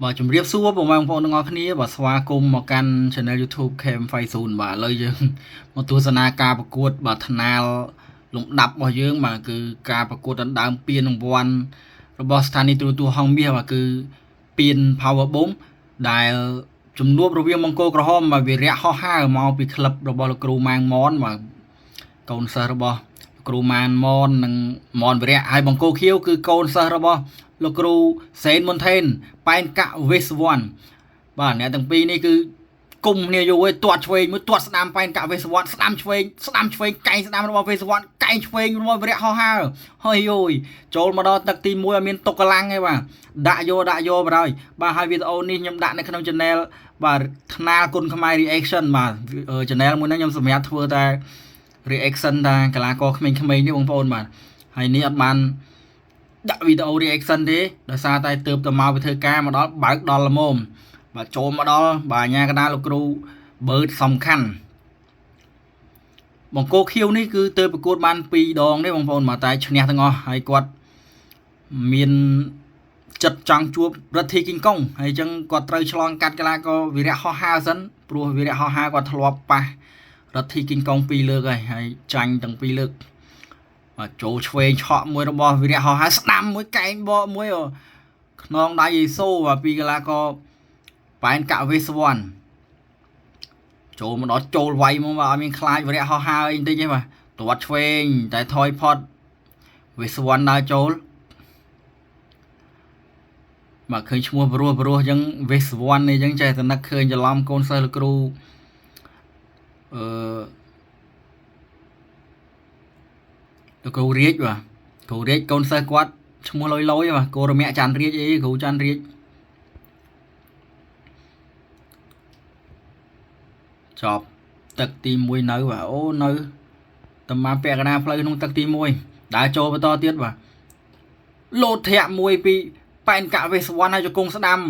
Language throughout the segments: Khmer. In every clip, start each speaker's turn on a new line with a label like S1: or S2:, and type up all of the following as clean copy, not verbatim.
S1: Bà chùm riêng xua bộ mang phong ngõ khní bà xóa cùng một căn channel YouTube kèm phai xùn bà lời dương một tu sana ca bà cuột bà thân nào lụng đập bà dương mà cứ ca bà cuột đánh đám piên nông vòn rồi bà stani tu hong bia bà cứ piên power bomb đài chùm nuốt rồi viên mong côក្រហម mà vì rẽ ho ha mau bị club rồi bà cừu mang món mà con sơ rồi bà cừu mang món nâng món vì rẽ hai bằng cô khiêu cứ con sơ rồi bàលោកគ្រូសេនមុនថេនប៉ែនកាក់វេសវ័នបាទអ្នកទាំងពីរនេះគឺគុំគ្នាយូរឯទាត់ឆ្វេងមួយទាត់ស្ដាំប៉ែនកាក់វេសវ័នស្ដាំឆ្វេងកែងស្ដាំរបស់វេសវ័នកែងឆ្វេងរបស់វិរៈហោហើហើយយយចូលមកដល់ទឹកទី1អត់មានតុកកម្លាំងទេបាទដាក់យកបណ្ដោយបាទហើយវីដេអូនេះខ្ញុំដាក់នៅក្នុង channel បាទថ្នាលគុណខ្មែរ reaction បាទ channel មួយហ្នឹងខ្ញុំសម្រាប់ធ្វើតែ reaction តែកីឡាករក្មេងៗនេះបងប្អូនបាទហើយនេះអត់បានដាក់វីដេអូ reaction ទេដោយសារតែទើបទៅមកវាធ្វើការមកដល់បើកដល់ល្មមបាទចូលមកដល់បាទអាញាកណ្ដាលលោកគ្រូបើកសំខាន់បង្គោលខៀវនេះគឺទៅប្រកួតបាន2ដងទេបងប្អូនមកតែឈ្នះទាំងអស់ហើយគាត់មានចិត្តចង់ជួបរដ្ឋីគីងកុងហើយអញ្ចឹងគាត់ត្រូវឆ្លងកាត់កីឡាករវីរៈហោះហើរសិនព្រោះវីរៈហោះហើរគាត់ធ្លាប់ប៉ះរដ្ឋីគីងកុង2លើកហើយចាញ់ទាំង2លើកចូលឆ្វេងឆក់មួយរបស់វិរៈហោះហើរស្ដាំមួយកែងបកមួយខ្នងដៃអេសូពីកីឡាករប៉ែនកាក់វេសវ័នចូលមកដល់ចូលវាយមកអត់មានខ្លាចវិរៈហោះហើរអីបន្តិចទេបាទទាត់ឆ្វេងតែថយផុតវេសវ័នដើរចូលមកឃើញឈ្មោះព្រោះអញ្ចឹងវេសវ័ននេះអញ្ចឹងចេះតែនឹកឃើញច្រឡំកូនសិស្សលោកគ្រូលោកគ្រូរាជបាទគ្រូរាជកូនសិស្សគាត់ឈ្មោះលយបាទគោរមៈច័ន្ទរាជអីគ្រូច័ន្ទរាជចប់ទឹកទី1នៅបាទអូនៅតំបានពាក់កណ្ដាលផ្លូវក្នុងទឹកទី1ដើរចូលបន្តទៀតបាទលោតធាក់មួយពីប៉ែនកាក់វេសវ័នហើយជង្គង់ស្ដាំ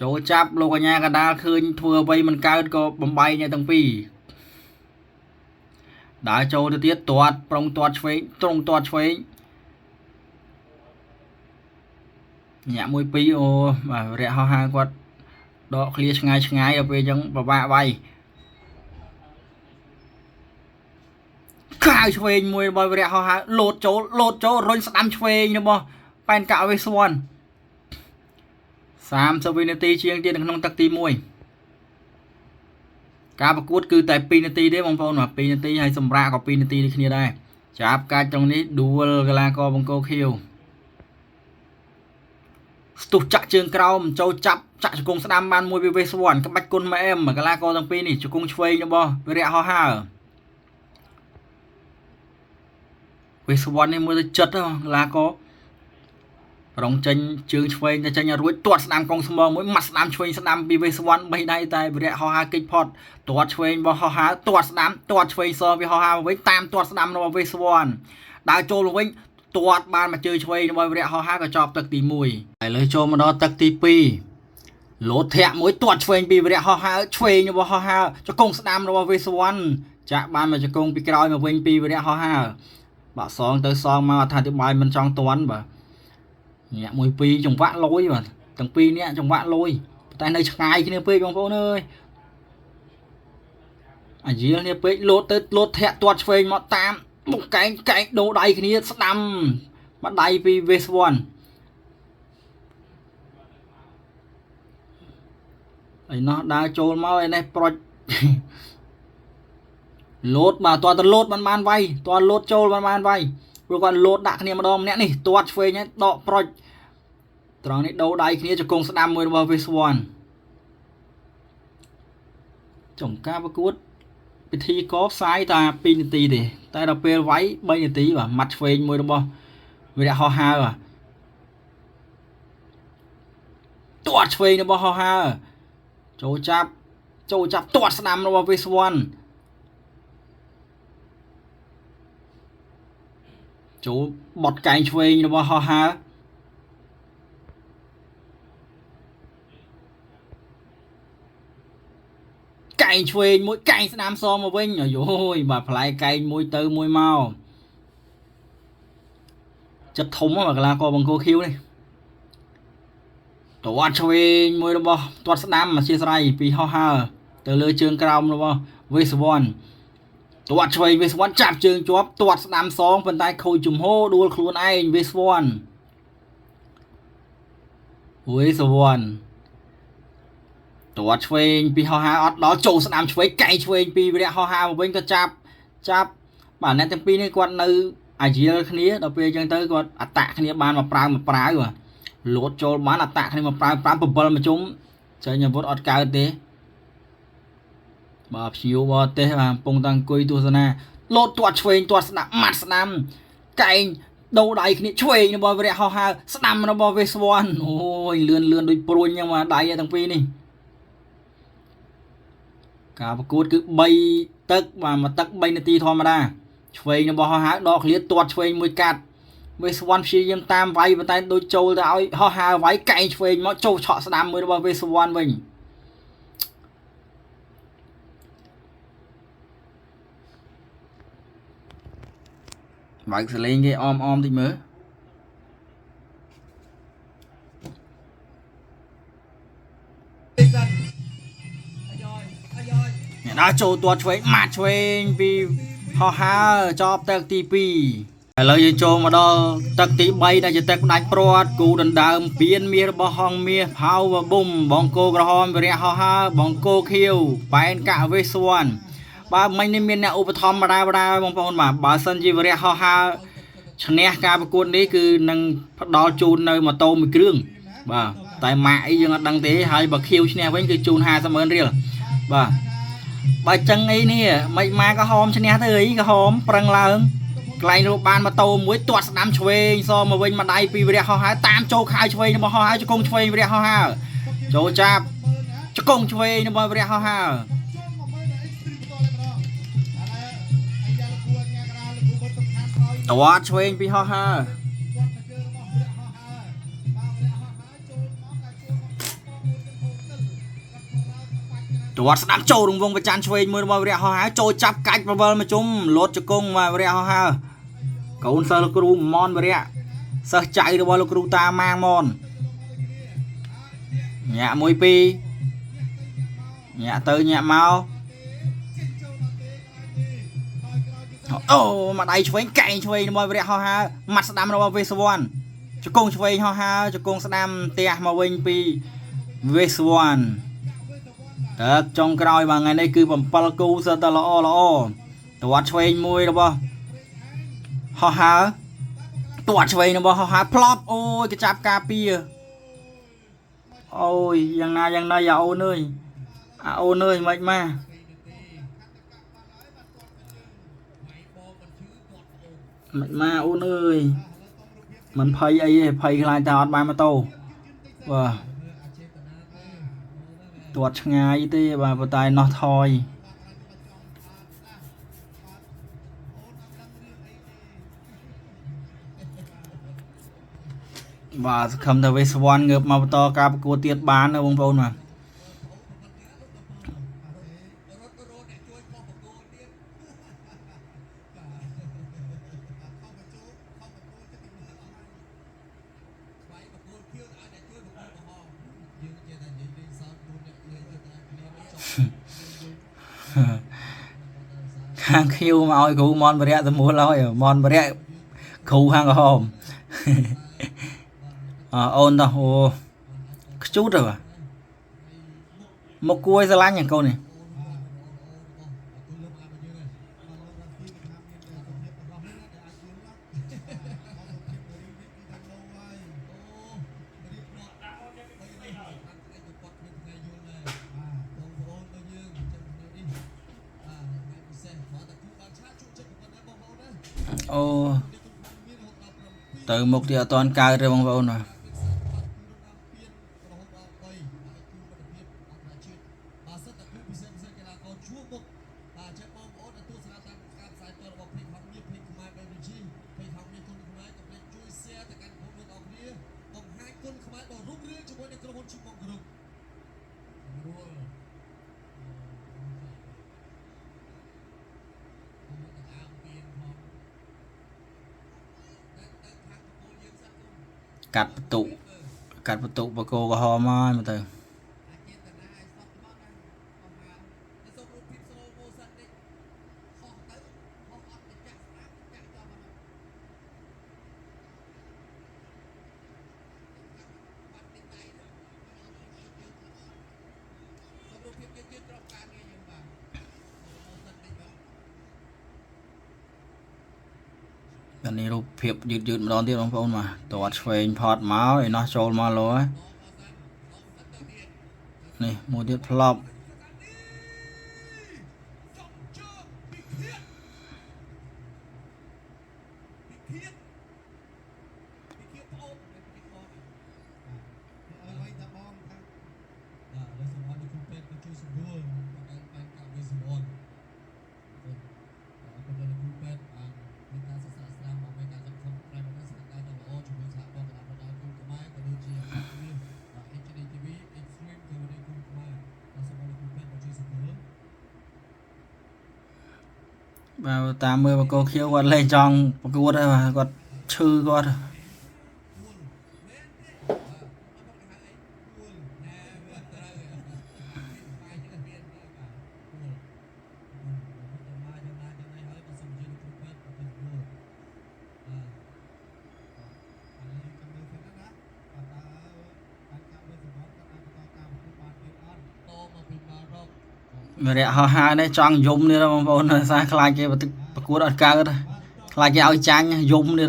S1: ចូលចាប់លោកអាញាកណ្ដាលឃើញធ្វើអ្វីមិនកើតក៏បំបីអ្នកទាំងពីរដើរចូលទៅទៀតទាត់ប្រុងទាត់ឆ្វេងត្រង់ទាត់ឆ្វេងញាក់1 2អូបាទរយៈហោះហើរគាត់ដកឃ្លាឆ្ងាយដល់ពេលអញ្ចឹងបបាក់វាយខាវឆ្វេងមួយរបស់រយៈហោះហើរលោតចូលរុញស្ដាំឆ្វេងរបស់ប៉ែនកាក់វេសវ័ន30វិនាទីជាងទៀតនៅក្នុងទឹកទី1ការប្រកួតគឺតែ2នាទីទេបងប្អូនបាទ2នាទីហើយសម្រាប់ក៏2នាទីនេះគ្នាដែរចាប់កាច់ត្រង់នេះដួលកីឡាករបង្គោលខៀវស្ទុះចាក់ជើងក្រោមចូលចាប់ចាក់ជង្គង់ស្ដាំបានមួយពីវេសវ័នក្បាច់គុណម៉ែអែមកីឡាករទាំងពីរនេះជង្គង់ឆ្វេងរបស់វិរៈហោះហើរវេសវ័ននេះមើលទៅចិត្តកីឡាករប្រងចេញជើងឆ្វេងទៅចេញឲ្យរួចទាត់ស្ដាំកងស្មងមួយម៉ាត់ស្ដាំឆ្វេងស្ដាំពីវេសវ័នបេះដៃតែវិរៈហោះហើរគេចផុតទាត់ឆ្វេងរបស់ហោះហើរទាត់ស្ដាំទាត់ឆ្វេងសវាហោះហើរវិញតាមទាត់ស្ដាំរបស់វេសវ័នដើរចូលវិញទាត់បានមកជើងឆ្វេងរបស់វិរៈហោះហើរក៏ចប់ទឹកទី1ហើយលើចូលមកដល់ទឹកទី2លោតធាក់មួយទាត់ឆ្វេងពីវិរៈហោះហើរឆ្វេងរបស់ហោះហើរជង្គង់ស្ដាំរបស់វេសវ័នចាក់បានមកជង្គង់ពីក្រោយមកវិញពីវិរៈហោះហើរបាក់សងទៅសងមកអត្ថាធិប្បាយមិនចង់ទាន់បាទញាក់1 2ចង្វាក់លយបាទទាំងពីរនេះចង្វាក់លយតែនៅឆ្ងាយគ្នាពេកបងប្អូនអើយអាយលនេះពេកលោតធាក់ទាត់ឆ្វេងមកតាមមុខកែងដូរដៃគ្នាស្ដាំមកដៃពីវេសវ័នឯណោះដើរចូលមកឯនេះប្រុចលោតបាទតើលោតបានវាយតើលោតចូលបានវាយព្រោះគាត់លោតដាក់គ្នាម្ដងម្នាក់នេះទាត់ឆ្វេងហើយដកប្រុចត្រង់នេះដូរដៃគ្នាជង្គង់ស្ដាំមួយរបស់វេសវ័នចុងការប្រកួតពិធីកផ្សាយតែ2នាទីទេតែដល់ពេលវាយ3នាទីបាទម៉ាត់ឆ្វេងមួយរបស់វិរៈហោះហើរទាត់ឆ្វេងរបស់ហោះហើរចូលចាប់ទាត់ស្ដាំរបស់វេសវ័នចូលបត់កែងឆ្វេងរបស់ហោះហើរកែងឆ្វេងមួយកែងស្ដាំសងមកវិញអាយយបាទផ្លែកែងមួយទៅមួយមកចិត្តធំមកកីឡាករបង្គោលខៀវនេះ ตัวช่วยมวยระบอตัวสนามมาเชียร์ไรปีฮ่าเตอเลยเชิงกราวระบอเวสบอลตัวช่วยเวสบอลจับเชิงจวบตัวสนามสองเป็นไตโคจุ่มโฮดูครูนไอเวสบอลเวสบอลตัวช่วยปีฮ่าอดล้อโจสนามช่วยไก่ช่วยปีเรียฮ่ามาเป็นก็จับบ้านนั้นตั้งปีนี้กวนในอาเจียคนี้เราไปยังเตอร์กวนอัตตะคนี้บ้านมาปรางอยู่โหลดโจบ้านอัตตะคนี้มาปรางปบอลมาจุ้มเจออย่างวอดอดการเตะบาพิวบอเตะมาปงตังกุยตัวสนาโหลดตัวช่วยตัวสนามมัดสนามไก่ดูได้คนี้ช่วยในบอลเรียฮ่าสนามในบอลเวสบอลโอ้ยเลื่อนโดยโปรยยังมาได้ตั้งปีนี้การประกวดคือใบตึกมาตึกใบนาทีธรรมดาช่วยในบอลหาดอกเลี้ยตัวช่วยมวยกัดเวสวันชียังตามไว้มาแต่โดยโจแต่เอาห่อหาไว้ไก่ช่วยมาโจเฉาะสนามมวยในบอลเวสวันวิ่งไว้เสลียงcái om thì mới đãโจตัวช่วยมาช่วยปีห่อหาจอบตึกตีปีเลยยังโจมาดอตึกตีใบได้จะตึกได้โปรดกูดันดามเปลี่ยนเมียบห้องเมียเผาบุ่มบองโกกระหอมเรียห่อหาบองโกเขียวไปกะเวสวนบ้าไม่ได้มีเนี่ยอุปธรรมมาได้บางคนมาบ้าสันจีเรียห่อหาชนะการประกวดนี้คือนังดอจูนในมาโตมีเครื่องบ้าแต่มาไอ้ยังดังเตะให้บักเขียวชนะไว้คือจูนหาเสมอเรียลบ้าbà chân ấy nè mày mà có hôm cho nè tới cái hôm prang lợn lại nó bàn mà tàu muối tuột đám chơi so mà bên mà đây pi về họ hái tam châu khai chơi nó họ hái cho công chơi về họ ha châu chạp cho công chơi nó về họ ha tuột chơi pi họ haตัวสนามโจดงวงประจันช่วยมือมาเรียหาโจจับกัดมาเบลมาจุ่มรถจะกงมาเรียหาเกาเซอร์กรูมอนเรียเซอร์ใจหรือว่าลูกรูตามามอนเนี่ยมวยปีเนี่ยเตยเนี่ยเมาโอ้มาได้ช่วยไก่ช่วยมาเรียหามัดสนามเราเวสวอนจะกงช่วยหาจะกงสนามเตียมาเวงปีเวสวอนtrong cái đôi mà ngày nay cứ bằng palco sao ta loตัวช่วยมวยนะบ่ฮ่าฮ่าตัวช่วยนะบ่ฮ่าฮ่าพลอปโอ้ยกระจับกาปีโอ้ยยังนาอย่าเอาเนยเอาเนยไม่มาไม่มาเอาเนยมันไพ่ไอ้ไพ่คลายตาอดบานมาโตว่าตัวง่ายที่ว่าปตายนอทอยว่าคำทวีสวรรค์เงือบมาต่อการประกวดเตียดบานนะวงโปนมาข้างคิวมาเอากูมอนบริยะสมุนแล้วมอนบริยะคูข้างก็หอมโอนต่อโอ้ชุดrồi à một cua ra lanhอย่างcâu này ô từ một địa toàn cao rồi bằng vốn rồi cắt tụ កាត់បន្ទុកបកគោក្រហមហើយមើលទៅនេះរូបភាពយឺតម្ដងទៀតបងប្អូនមកតើអត់ឆ្វេងផតមកឯណោះចូលមកលោហើយនេះមួយទៀតផ្លប់បាទតាមមើលបកគោខៀវគាត់លេងចង់ប្រកួតហើយបាទគាត់ឈឺគាត់មានរយៈហោះហើរនេះចង់យំនេះបងប្អូនសារខ្លាចគេប្រកួតអត់កើតខ្លាចគេឲ្យចាញ់យំនេះ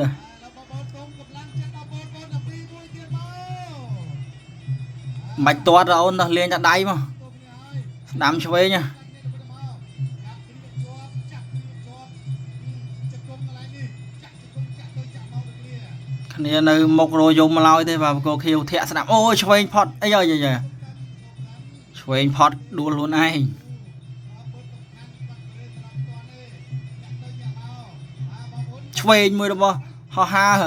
S1: មិនទាត់អូនទៅលេងតែដៃមកស្ដាំឆ្វេងគ្នានៅមុខរយំមកឡើយទេបាទបកគោខៀវធាក់ស្ដាំអូឆ្វេងផត់អីយ៉ាឆ្វេងផត់ដួលខ្លួនឯងឆ្វេងមួយរបស់ហោះហើរ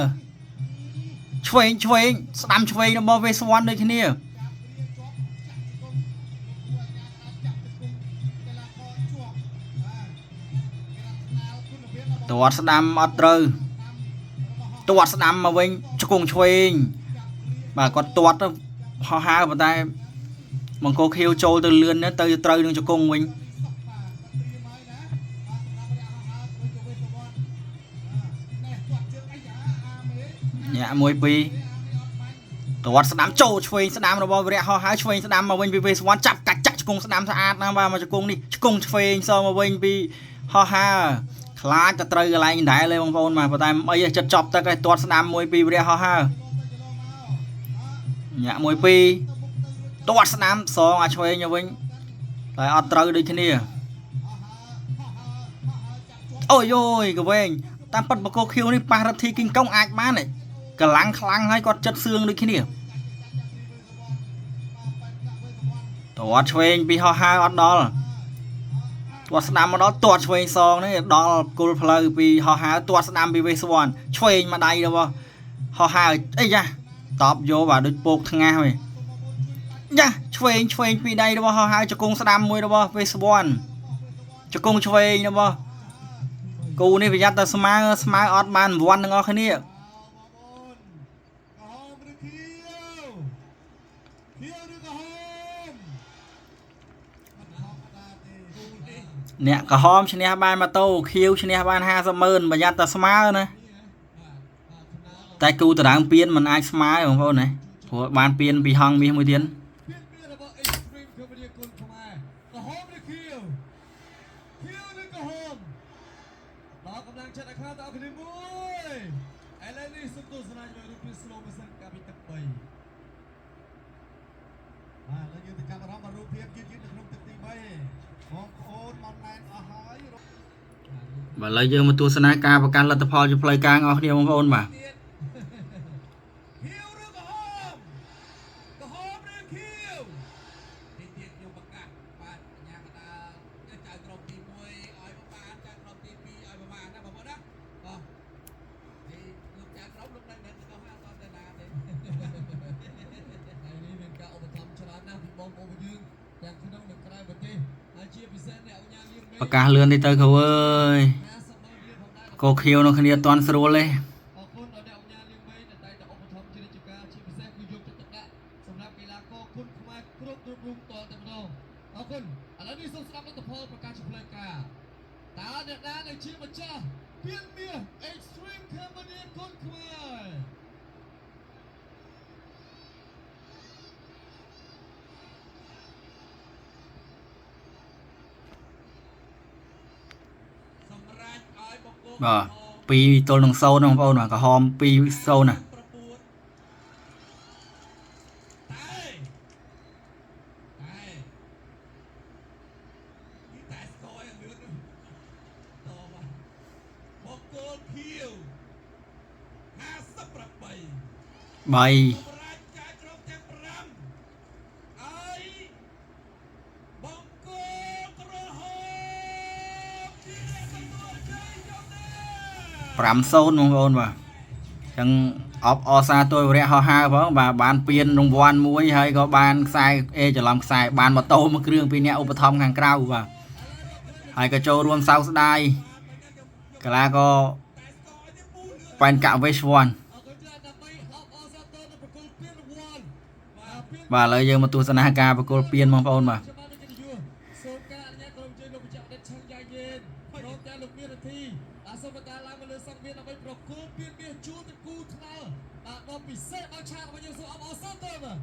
S1: ឆ្វេងស្ដាំឆ្វេងរបស់វេស្វ័នដូចគ្នាទាត់ស្ដាំអត់ត្រូវទាត់ស្ដាំមកវិញឆ្គងឆ្វេងបាទគាត់ទាត់ហោះហើរប៉ុន្តែបង្គោលខៀវចូលទៅលឿនទៅត្រូវនឹងឆ្គងវិញញាក់1 2ទាត់ស្ដាំចូលឆ្វេងស្ដាំរបស់វរៈហោះហើរឆ្វេងស្ដាំមកវិញពីវេស្វ័នចាប់កាច់ចាក់ឆ្គងស្ដាំស្អាតណាស់បាទមកឆ្គងនេះឆ្គងឆ្វេងសមកវិញពីហោះហើរខ្លាចតែត្រូវកន្លែងដែរលេបងប្អូនបាទប៉ុន្តែអីចិត្តចប់ទឹកឲ្យទាត់ស្ដាំ1 2វរៈហោះហើរញាក់1 2ទាត់ស្ដាំសងអាឆ្វេងទៅវិញតែអត់ត្រូវដូចគ្នាអូយយកវែងតាមប៉ាត់បកគោខៀវនេះប៉ះរទ្ធីគីងកុងអាចបានទេកម្លាំងខ្លាំងហើយគាត់ចិត្តសឿងដូចគ្នាទាត់ឆ្វេងពីហោះហើរអត់ដល់ទាត់ស្ដាំមកដល់ទាត់ឆ្វេងសងនេះដល់គល់ផ្លូវពីហោះហើរទាត់ស្ដាំពីវេស្វ័នឆ្វេងមកដៃរបស់ហោះហើរអីយ៉ាតបយកបាទដូចពោកថ្ងាសវិញយ៉ាឆ្វេងពីដៃរបស់ហោះហើរជង្គង់ស្ដាំមួយរបស់វេស្វ័នជង្គង់ឆ្វេងរបស់គូនេះប្រយ័ត្នតែស្មើអត់បានវ័នទាំងអស់គ្នាអ្នកក្រហមឈ្នះបានម៉ូតូខៀវឈ្នះបាន500000ប្រយ័ត្នតែស្មើណាតែគូតដើមពៀនមិនអាចស្មើបងប្អូនណាព្រោះបានពៀនពីហងមាសមួយទៀតបាទឥឡូវយើងមកទស្សនាការប្រកាន់លទ្ធផលជាផ្លូវការអស់គ្នាបងប្អូនបាទប្រកាសលឿននេះទៅគ្រូអើយគោខៀវនៅគ្នាអត់ទាន់ស្រួលទេ
S2: គ្រប់រូបតតែម្ដងអរគុណឥឡូវនេះសូមស្ដាប់លទ្ធផលប្រកាសជាផ្លូវការតើអ្នកណានឹងជាម្ចាស់ពានមាស Extreme Company គុនខ្មែរសម្រាប់ឲ្យបង្គោល
S1: បាទ2ទល់នឹង0បងប្អូនបាទក្រហម2-0ណា35-0បងប្អូនបាទអញ្ចឹងអបអសាទរវរៈហោះហើរផងបាទបានពៀនរង្វាន់មួយហើយក៏បានខ្សែច្រឡំខ្សែបានម៉ូតូមួយគ្រឿងពីអ្នកឧបត្ថម្ភខាងក្រៅបាទហើយក៏ចូលរួមសោកស្ដាយកីឡាករបាញ់កាក់វេសវ័នបាទឥឡូវយើងមកទស្សនាការប្រគល់ពៀនបងប្អូនបាទ
S2: សូមការអនុញ្ញាតក្រុមជើងលោកបញ្ជាក់ដេតឆឹងយ៉ាយេនព្រមទាំងលោកមាននាទីសូមបតាឡើងមកលើសង្វៀនដើម្បីប្រគល់ពៀនមាសជូនទៅគូថ្នល់ដ៏ពិសេសដល់ឆាករបស់យើងសូមអបអរសាទរបាទ